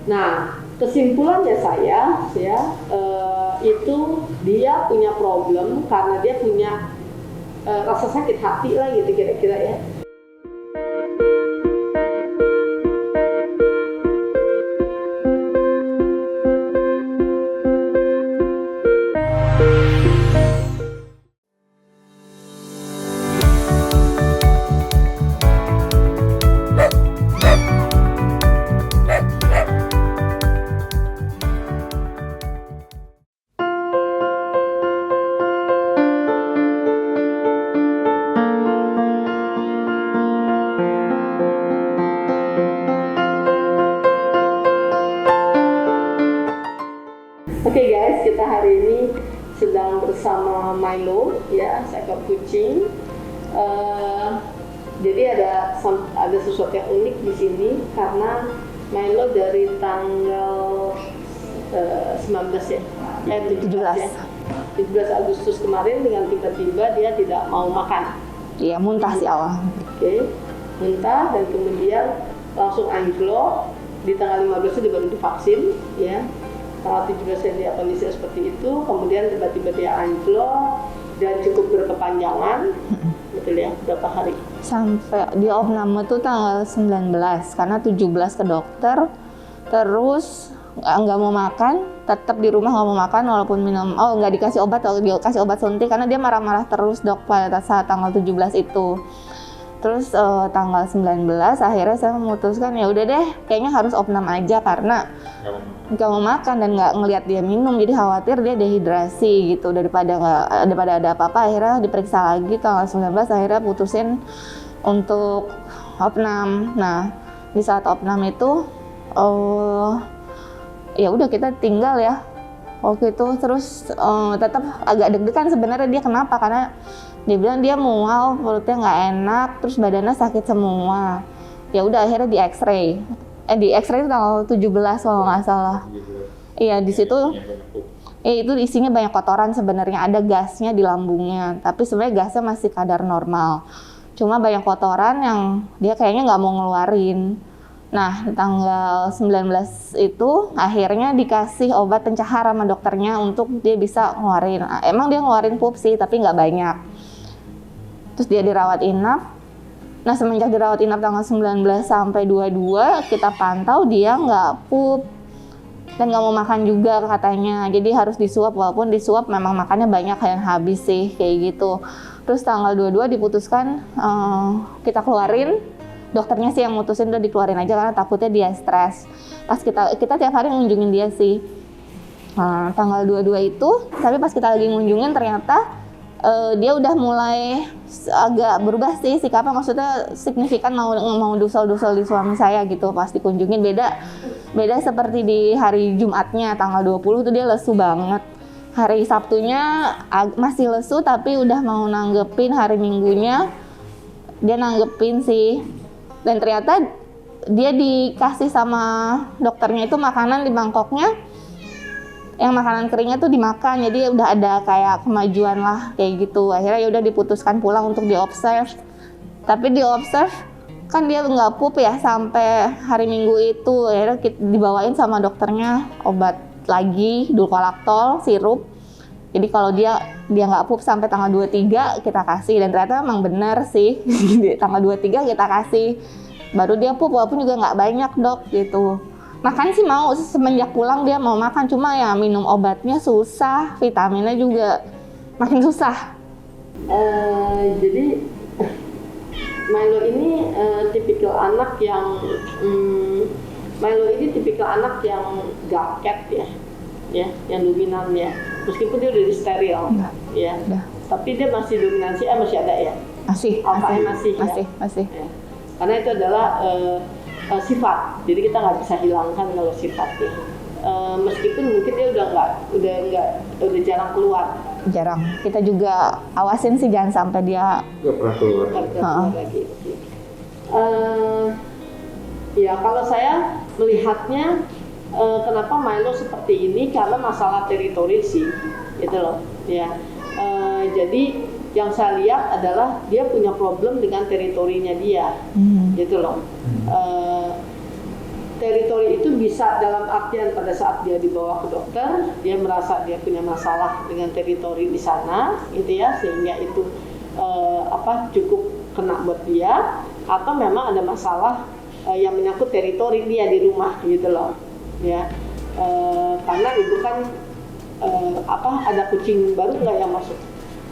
Nah, kesimpulannya saya ya itu dia punya problem karena dia punya rasa sakit hati lah gitu kira-kira ya. Oke guys, kita hari ini sedang bersama Milo ya, seekor kucing. Jadi ada sesuatu yang unik di sini karena Milo dari tanggal 19 ya, 17 ya, 17 Agustus kemarin dengan tiba-tiba dia tidak mau makan. Iya, muntah sih awal. Oke, muntah dan kemudian langsung anjlok. Di tanggal 15 dia baru divaksin ya. Tanggal 17 dia kondisinya seperti itu, kemudian tiba-tiba dia anjlok dan cukup berkepanjangan, betul ya, berapa hari? Sampai di opname tuh tanggal 19, karena 17 ke dokter, terus nggak mau makan, tetap di rumah nggak mau makan walaupun minum, nggak dikasih obat, atau dikasih obat suntik karena dia marah-marah terus dok pada saat tanggal 17 itu. Terus tanggal 19 akhirnya saya memutuskan ya udah deh, kayaknya harus opnam aja karena nggak mau makan dan nggak ngelihat dia minum, jadi khawatir dia dehidrasi gitu, daripada ada apa-apa. Akhirnya diperiksa lagi tanggal 19, akhirnya putusin untuk opnam. Nah di saat opnam itu ya udah kita tinggal ya waktu itu. Terus tetap agak deg-degan sebenarnya dia kenapa, karena dia bilang dia mual, perutnya nggak enak, terus badannya sakit semua. Ya udah akhirnya di X-ray. Di X-ray itu tanggal 17 kalau nggak salah. Iya di situ. Itu isinya banyak kotoran sebenarnya, ada gasnya di lambungnya, tapi sebenarnya gasnya masih kadar normal. Cuma banyak kotoran yang dia kayaknya nggak mau ngeluarin. Nah tanggal 19 itu akhirnya dikasih obat pencahar sama dokternya untuk dia bisa ngeluarin. Emang dia ngeluarin pup sih, tapi nggak banyak. Terus dia dirawat inap. Nah semenjak dirawat inap tanggal 19 sampai 22 kita pantau dia nggak pup dan nggak mau makan juga katanya. Jadi harus disuap, walaupun disuap memang makannya banyak yang habis sih kayak gitu. Terus tanggal 22 diputuskan kita keluarin. Dokternya sih yang mutusin udah dikeluarin aja karena takutnya dia stres. Pas kita tiap hari ngunjungin dia sih. Tanggal 22 itu, tapi pas kita lagi ngunjungin ternyata dia udah mulai agak berubah sih sikapnya, maksudnya signifikan mau dusel-dusel di suami saya gitu pas dikunjungin. Beda seperti di hari Jumatnya tanggal 20 tuh dia lesu banget. Hari Sabtunya masih lesu tapi udah mau nanggepin, hari Minggunya dia nanggepin sih. Dan ternyata dia dikasih sama dokternya itu makanan di mangkoknya, yang makanan keringnya tuh dimakan, jadi udah ada kayak kemajuan lah kayak gitu. Akhirnya ya udah diputuskan pulang untuk diobserve. Tapi diobserve kan dia nggak pup ya sampai hari Minggu itu. Akhirnya dibawain sama dokternya obat lagi, dulcolaktol, sirup. Jadi kalau dia nggak pup sampai tanggal 23 kita kasih, dan ternyata emang benar sih. Tanggal 23 kita kasih, baru dia pup, walaupun juga nggak banyak dok gitu. Makan sih mau, semenjak pulang dia mau makan, cuma ya minum obatnya susah, vitaminnya juga makin susah. Jadi Milo ini tipikal anak yang gaket ya, yang dominan ya. Meskipun dia udah steril ya. Tapi dia masih dominansi, masih ada ya. Masih. Ya. Karena itu adalah sifat, jadi kita nggak bisa hilangkan kalau sifatnya. Meskipun mungkin dia udah jarang keluar. Jarang. Kita juga awasin sih jangan sampai dia nggak pernah keluar lagi. Ya kalau saya melihatnya kenapa Milo seperti ini karena masalah teritori sih, gitu loh. Ya. Jadi yang saya lihat adalah dia punya problem dengan teritorinya dia, gitu loh. teritori itu bisa dalam artian pada saat dia dibawa ke dokter, dia merasa dia punya masalah dengan teritori di sana, gitu ya, sehingga itu cukup kena buat dia, atau memang ada masalah yang menyangkut teritori dia di rumah, gitu loh, ya. Karena ibu kan ada kucing baru nggak yang masuk?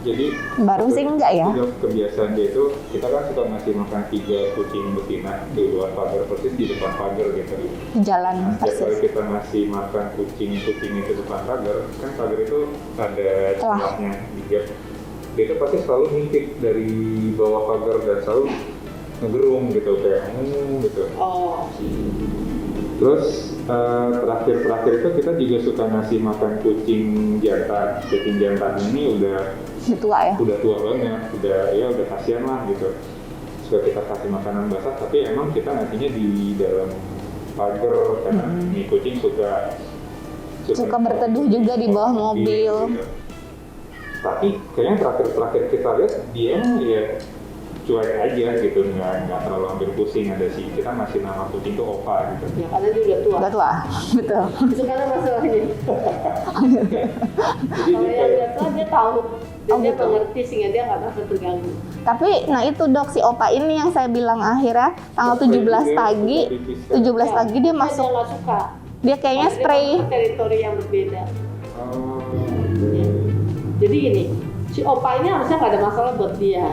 Jadi Baru sih enggak ya? Kebiasaan dia itu, kita kan suka ngasih makan 3 kucing betina di luar pagar, persis di depan pagar gitu. Jalan Nah, setiap kali persis. kita ngasih makan kucing itu depan pagar, kan pagar itu ada celahnya di gap. Dia itu pasti selalu ngintip dari bawah pagar dan selalu ngegerung gitu, kayak gitu. Oh. Terus terakhir itu kita juga suka ngasih makan kucing jantan. Kucing jantan ini udah Tua ya? tua banget, udah kasihan lah gitu. Suka kita kasih makanan basah, tapi emang kita ngasihnya di dalam pagar karena ini kucing suka berteduh juga di bawah mobil. Gitu. Tapi kayaknya terakhir kita lihat dia ya cuek aja gitu, nggak terlalu ambil pusing. Ada sih, kita masih nama kucing tuh Opa gitu. Ya karena dia udah tua. Udah tua, betul. Itu karena masalahnya. Jadi Kalau dia yang kayak udah tua dia tahu, dan dia gitu. mengerti sehingga dia nggak merasa terganggu. Tapi, nah itu dok, si Opa ini yang saya bilang akhirnya tanggal 17 pagi, 17 pagi dia Dia masuk. nggak suka. Dia kayaknya Karena dia spray. masuk ke teritori yang berbeda. oh, Ya. Jadi gini, si Opa ini harusnya nggak ada masalah buat dia.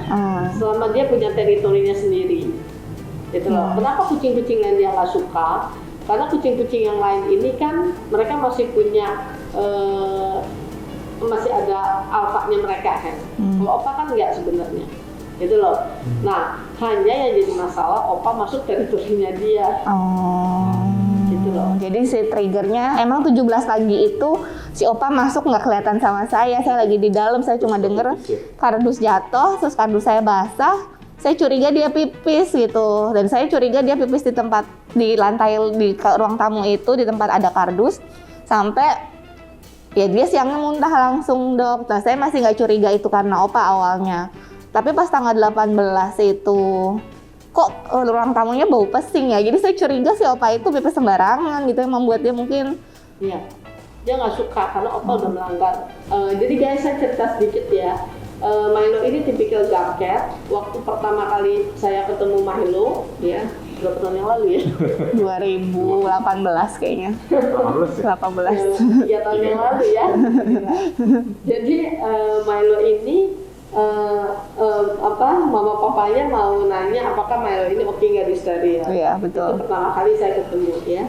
Selama dia punya teritorinya sendiri, gitu loh. Kenapa kucing-kucing lain dia nggak suka? Karena kucing-kucing yang lain ini kan mereka masih punya masih ada alfanya mereka kan. Kalau Opa kan nggak sebenarnya, gitu loh. Nah, hanya yang jadi masalah Opa masuk teritorinya dia, gitu loh. Jadi si triggernya emang 17 pagi itu si Opa masuk nggak kelihatan sama saya lagi di dalam, saya cuma denger kardus jatuh, terus kardus saya basah, saya curiga dia pipis gitu, dan saya curiga dia pipis di lantai di ruang tamu itu di tempat ada kardus, sampai ya dia siangnya muntah langsung dok. Nah saya masih nggak curiga itu karena Opa awalnya, tapi pas tanggal 18 itu kok ruang tamunya bau pesing ya, jadi saya curiga si Opa itu pipis sembarangan gitu yang membuat dia mungkin Iya, dia nggak suka karena Opa udah melanggar. Jadi guys, saya cerita sedikit ya. Milo ini tipikal dark cat. Waktu pertama kali saya ketemu Milo, ya berapa tahun yang lalu ya? 2018 kayaknya. 18. 3 tahun yang lalu ya. Jadi Milo ini mama papanya mau nanya apakah Milo ini oke nggak di steril. Iya betul. Itu pertama kali saya ketemu ya.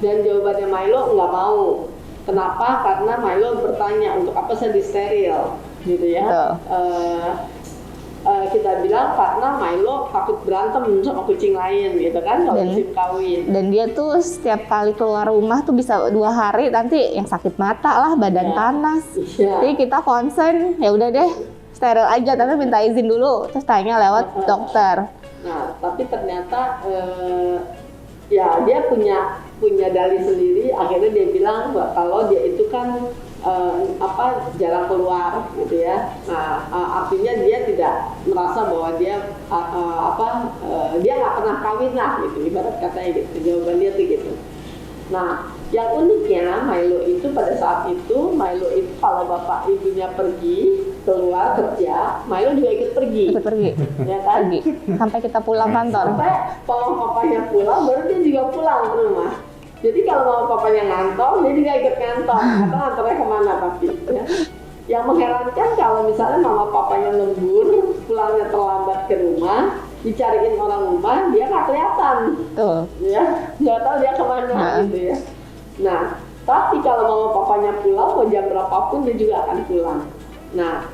Dan jawabannya Milo nggak mau. Kenapa? Karena Milo bertanya untuk apa saya di steril, gitu ya. Kita bilang karena Milo takut berantem sama kucing lain, gitu kan, kalau musim kawin. Dan dia tuh setiap kali keluar rumah tuh bisa 2 hari nanti yang sakit mata lah, badan panas. Iya. Jadi kita concern, ya udah deh steril aja, tapi minta izin dulu, terus tanya lewat dokter. Nah, tapi ternyata ya dia punya dalih sendiri. Akhirnya dia bilang bahwa kalau dia itu kan jarang keluar gitu ya. Nah, artinya dia tidak merasa bahwa dia dia nggak pernah kawin lah gitu, ibarat katanya gitu. Jawaban dia tuh gitu. Nah, yang uniknya Milo itu pada saat itu kalau bapak ibunya pergi keluar kerja, Milo juga ikut pergi. Ya kan? Pergi. Sampai kita pulang kantor. Sampai mama papanya pulang, baru dia juga pulang ke rumah. Jadi kalau mama papanya ngantor, dia juga ikut ngantor. Atau ngantornya kemana tapi ya. Yang mengherankan kalau misalnya mama papanya lembur, pulangnya terlambat ke rumah, dicariin orang rumah, dia nggak kelihatan. Tuh. Ya, nggak tahu dia kemana gitu ya. Nah, tapi kalau mama papanya pulang, mau jam berapapun dia juga akan pulang. Nah,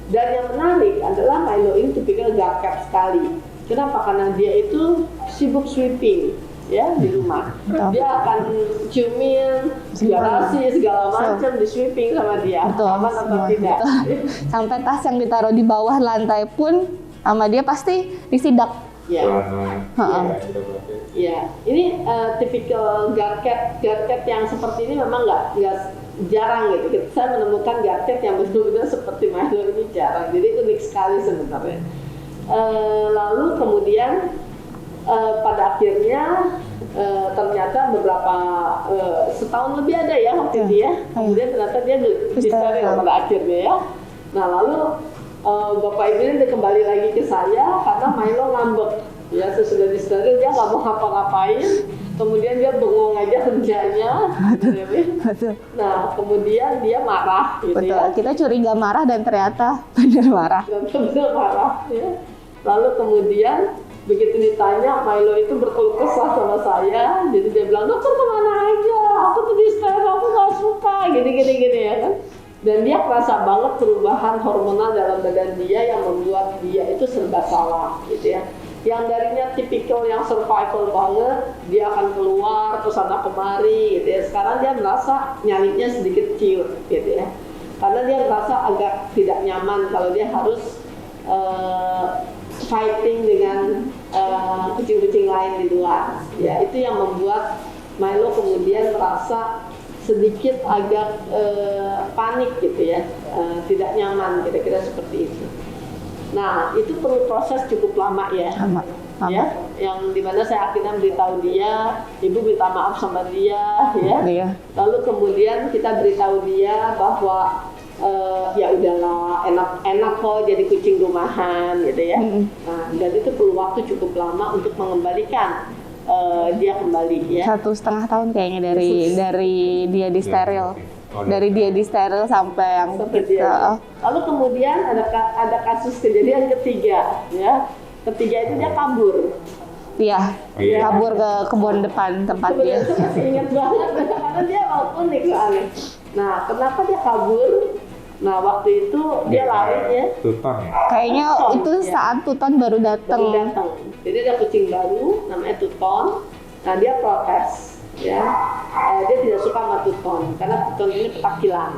dan yang menarik adalah Milo ini tipikal garkat sekali. Kenapa? Karena dia itu sibuk sweeping ya di rumah. Dia akan ciumin garasi segala macam di sweeping sama dia. Betul. Aman atau tidak? Sampai tas yang ditaruh di bawah lantai pun sama dia pasti disidak. Ya. Ya. Ya, ini tipikal garket yang seperti ini memang nggak jarang gitu. Saya menemukan garket yang betul-betul seperti Milo ini jarang. Jadi unik sekali sebenarnya. Lalu kemudian pada akhirnya ternyata beberapa setahun lebih ada ya waktu itu ya. Kemudian ternyata dia disteril pada akhirnya ya. Nah lalu bapak ibu ini kembali lagi ke saya karena Milo ngambek ya, sesudah disteril dia nggak mau ngapa-ngapain, kemudian dia bengong aja kerjanya. Betul. Nah kemudian dia marah gitu. Betul. Ya. Kita curiga marah dan ternyata benar marah. Benar marah ya. Lalu kemudian begitu ditanya, Milo itu berkeluh kesah sama saya, jadi dia bilang, dokter kemana aja, aku tuh disteril, aku nggak suka, gini ya kan. Dan dia kerasa banget perubahan hormonal dalam badan dia yang membuat dia itu serba salah gitu ya. Yang darinya tipikal yang survival banget, dia akan keluar ke sana kemari gitu ya. Sekarang dia merasa nyalinya sedikit ciut gitu ya. Karena dia merasa agak tidak nyaman kalau dia harus fighting dengan kucing-kucing lain di luar. Ya, itu yang membuat Milo kemudian merasa sedikit agak panik gitu ya, tidak nyaman, kira-kira seperti itu. Nah, itu perlu proses cukup lama ya. Ya, yang dimana saya akhirnya beritahu dia, ibu minta maaf sama dia, ya. Lalu kemudian kita beritahu dia bahwa ya udahlah, enak kok jadi kucing rumahan gitu ya. Nah, dan itu perlu waktu cukup lama untuk mengembalikan dia kembali ya. 1,5 tahun kayaknya dari dia disteril. Dari dia disteril sampai yang kita. Lalu kemudian ada kasus kejadian ketiga ya. Ketiga itu dia kabur. Iya, kabur ke kebun depan tempat dia. Saya masih ingat banget karena dia unik soalnya. Nah, kenapa dia kabur? Nah, waktu itu dia lari ya. Tuton ya? Kayaknya itu saat Tuton baru datang. Jadi ada kucing baru namanya Tuton. Nah, dia protes ya. Dia tidak suka sama Tuton karena Tuton ini petakilan.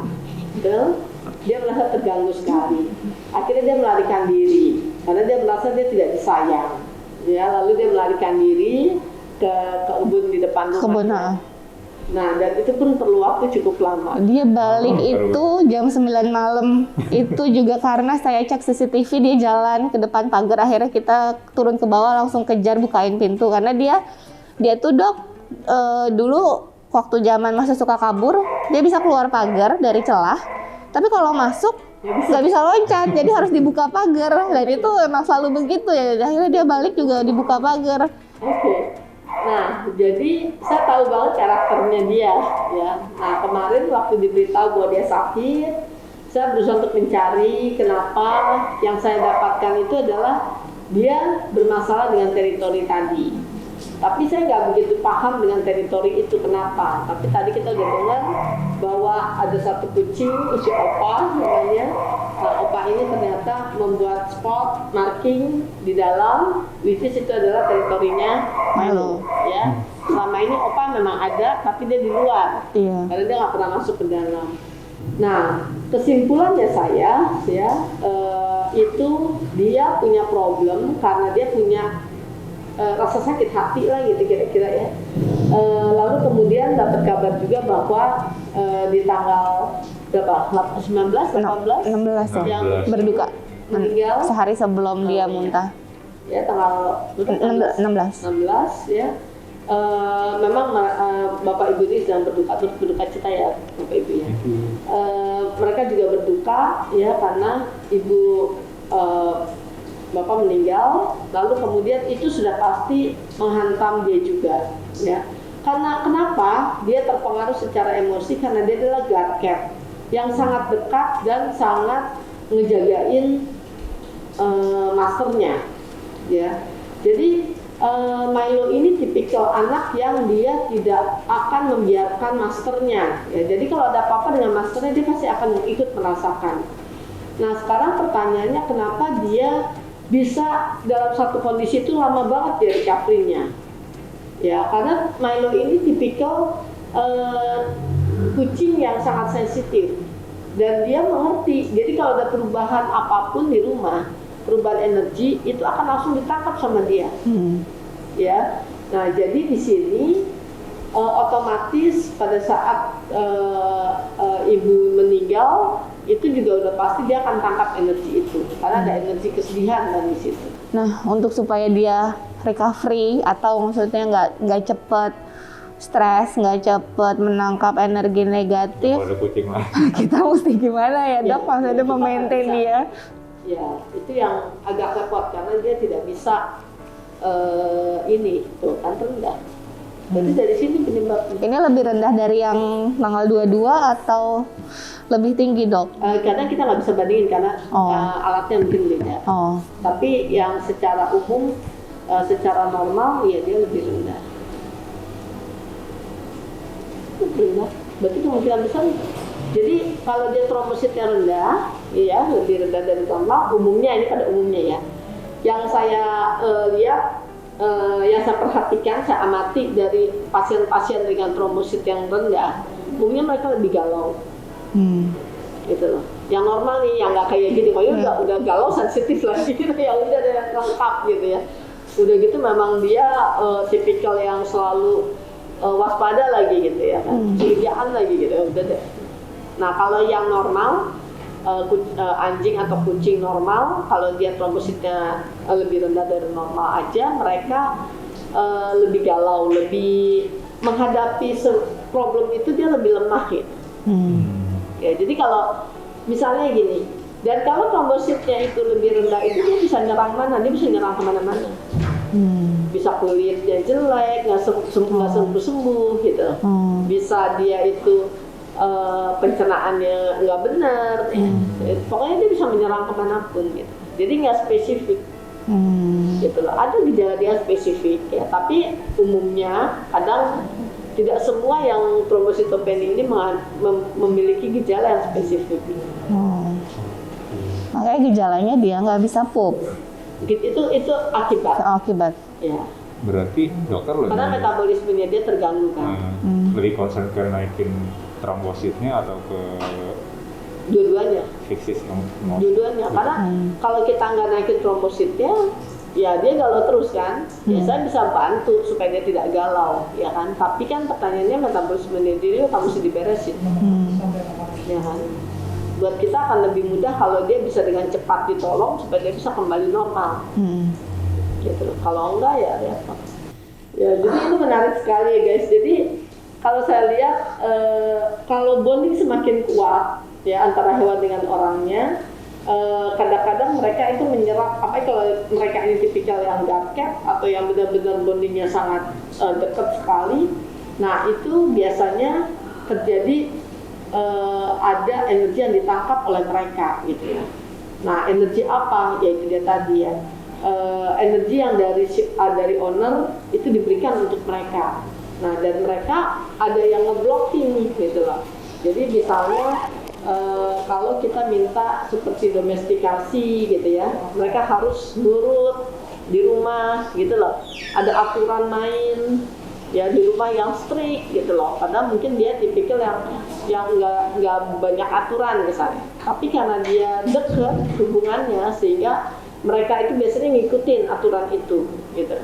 Dan dia merasa terganggu sekali. Akhirnya dia melarikan diri karena dia merasa dia tidak disayang. Ya, lalu dia melarikan diri ke kebun di depan rumah. Kebun, Nah, dan itu pun perlu waktu cukup lama. Dia balik itu jam 9 malam. Itu juga karena saya cek CCTV dia jalan ke depan pagar. Akhirnya kita turun ke bawah langsung kejar bukain pintu karena dia tuh dok dulu waktu zaman masih suka kabur, dia bisa keluar pagar dari celah. Tapi kalau masuk nggak bisa loncat, jadi harus dibuka pagar. Dan itu emang selalu begitu ya. Akhirnya dia balik juga dibuka pagar. Oke. Nah, jadi saya tahu banget karakternya dia, ya. Nah, kemarin waktu diberitahu bahwa dia sakit, saya berusaha untuk mencari kenapa. Yang saya dapatkan itu adalah dia bermasalah dengan teritori tadi. Tapi saya nggak begitu paham dengan teritori itu kenapa. Tapi tadi kita udah dengar bahwa ada satu kucing, si Opa namanya. Nah, Opa ini ternyata membuat spot marking di dalam, which is itu adalah teritorinya Milo. Ya, selama ini Opa memang ada, tapi dia di luar. Iya. Karena dia nggak pernah masuk ke dalam. Nah, kesimpulannya saya, ya, itu dia punya problem karena dia punya rasa sakit hati lah gitu kira-kira ya. Lalu kemudian dapat kabar juga bahwa di tanggal berapa? 19, 18? 16 ya. Yang Berduka. meninggal Sehari sebelum dia muntah. Ya, tanggal 16 ya. Memang Bapak Ibu ini sedang berduka cita ya Bapak Ibu ya. Mereka juga berduka ya karena Ibu Bapak meninggal, lalu kemudian itu sudah pasti menghantam dia juga ya. Karena kenapa? Dia terpengaruh secara emosi karena dia adalah guard cat yang sangat dekat dan sangat ngejagain masternya ya. Jadi Milo ini tipikal anak yang dia tidak akan membiarkan masternya ya. Jadi kalau ada apa-apa dengan masternya dia pasti akan ikut merasakan. Nah, sekarang pertanyaannya kenapa dia bisa dalam satu kondisi itu lama banget dia recovery-nya ya, karena Milo ini tipikal kucing yang sangat sensitif dan dia mengerti. Jadi kalau ada perubahan apapun di rumah, perubahan energi itu akan langsung ditangkap sama dia ya. Nah, jadi di sini otomatis pada saat ibu meninggal itu juga udah pasti dia akan tangkap energi itu karena ada energi kesedihan dan di situ. Nah, untuk supaya dia recovery, atau maksudnya nggak cepet stres, nggak cepet menangkap energi negatif. Kalau ada kucing lah. Kita mesti gimana ya dok? Maksudnya memaintain dia? Ya, itu yang agak repot karena dia tidak bisa ini tuh kan rendah. Jadi dari sini penyebabnya. Ini lebih rendah dari yang tanggal 22 atau lebih tinggi dok? Kadang kita nggak bisa bandingin karena alatnya mungkin beda. Tapi yang secara umum, secara normal ya dia lebih rendah. Rendah, berarti kemungkinan besar. Jadi kalau dia trombositnya rendah, ya lebih rendah dari normal. Umumnya ini pada umumnya ya. Yang saya lihat, yang saya perhatikan, saya amati dari pasien-pasien dengan trombosit yang rendah, umumnya mereka lebih galau. Gitu loh. Yang normal nih, yang nggak kayak gini, kalau udah galau sensitif lagi gitu, yang udah ada lengkap gitu ya. Udah gitu memang dia tipikal yang selalu waspada lagi gitu ya kan, curigaan lagi gitu, udah deh. Nah kalau yang normal, anjing atau kucing normal, kalau dia trombositnya lebih rendah dari normal aja, mereka lebih galau, lebih menghadapi problem itu dia lebih lemah gitu. Ya, jadi kalau misalnya gini, dan kalau trombositnya itu lebih rendah itu dia bisa nyerang mana? Dia bisa nyerang kemana-mana. Bisa kulitnya jelek, nggak sembuh-sembuh gitu. Bisa dia itu pencernaannya nggak benar. Pokoknya dia bisa menyerang kemanapun gitu. Jadi nggak spesifik. Gitu loh. Ada gejala dia spesifik ya, tapi umumnya kadang tidak semua yang trombositopenia ini memiliki gejala yang spesifik. Makanya gejalanya dia nggak bisa pup. Itu akibat. Ya. Berarti dokter lebih karena metabolismenya dia terganggu kan. Lebih concern ke naikin trombositnya atau ke dua-duanya. Fixis Dua-duanya. Karena kalau kita nggak naikin trombositnya, ya dia galau terus kan. Ya saya bisa bantu supaya dia tidak galau, ya kan. Tapi kan pertanyaannya metabolismenya diri kamu mesti diberesin. Ya kan. Buat kita akan lebih mudah kalau dia bisa dengan cepat ditolong supaya dia bisa kembali normal. Gitu. Kalau enggak ya repot. Ya jadi itu menarik sekali ya guys. Jadi kalau saya lihat kalau bonding semakin kuat ya antara hewan dengan orangnya, kadang-kadang mereka itu menyerap kalau mereka ini tipikal yang dark cat atau yang benar-benar bondingnya sangat dekat sekali. Nah itu biasanya terjadi ada energi yang ditangkap oleh mereka gitu ya. Nah energi apa? Yaitu dia tadi ya, energi yang dari owner itu diberikan untuk mereka. Nah dan mereka ada yang ngeblocking gitu loh. Jadi misalnya kalau kita minta seperti domestikasi gitu ya, mereka harus nurut di rumah gitu loh. Ada aturan main ya di rumah yang strict gitu loh. Padahal mungkin dia tipikal yang nggak banyak aturan misalnya. Tapi karena dia deket hubungannya sehingga mereka itu biasanya ngikutin aturan itu gitu.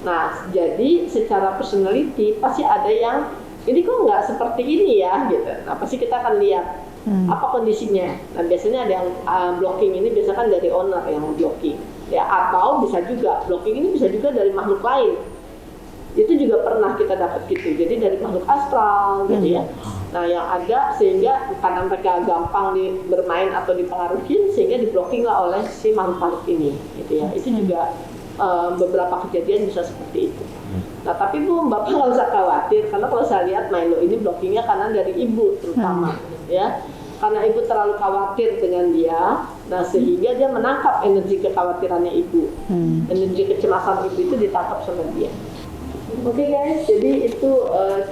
Nah jadi secara personality pasti ada yang ini kok nggak seperti ini ya gitu. Nah pasti kita akan lihat apa kondisinya. Nah biasanya ada yang blocking ini biasanya kan dari owner yang blocking ya, atau bisa juga blocking ini bisa juga dari makhluk lain. Itu juga pernah kita dapat gitu, jadi dari makhluk astral gitu ya. Nah yang ada sehingga karena mereka gampang bermain atau dipengaruhi sehingga diblocking lah oleh si makhluk ini gitu ya. Itu juga beberapa kejadian bisa seperti itu. Nah tapi Bu, Bapak nggak usah khawatir karena kalau saya lihat Milo ini blockingnya karena dari ibu terutama ya. Karena ibu terlalu khawatir dengan dia, nah sehingga dia menangkap energi kekhawatirannya ibu, energi kecemasan ibu itu ditangkap sama dia. Oke guys, jadi itu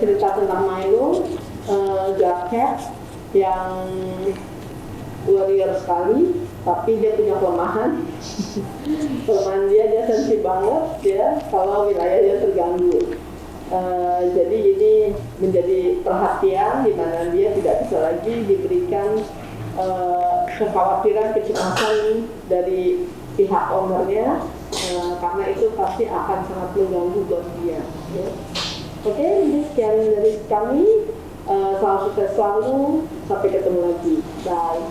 cerita tentang Milo, dark cat yang warrior sekali, tapi dia punya kelemahan. Kelemahan dia sensitif banget ya kalau wilayahnya terganggu. Jadi ini menjadi perhatian di mana dia tidak bisa lagi diberikan kekhawatiran, kecemasan dari pihak ownernya. Karena itu pasti akan sangat mengganggu buat dia ya. Oke, ini sekian dari kami, salam sukses selalu, sampai ketemu lagi, bye.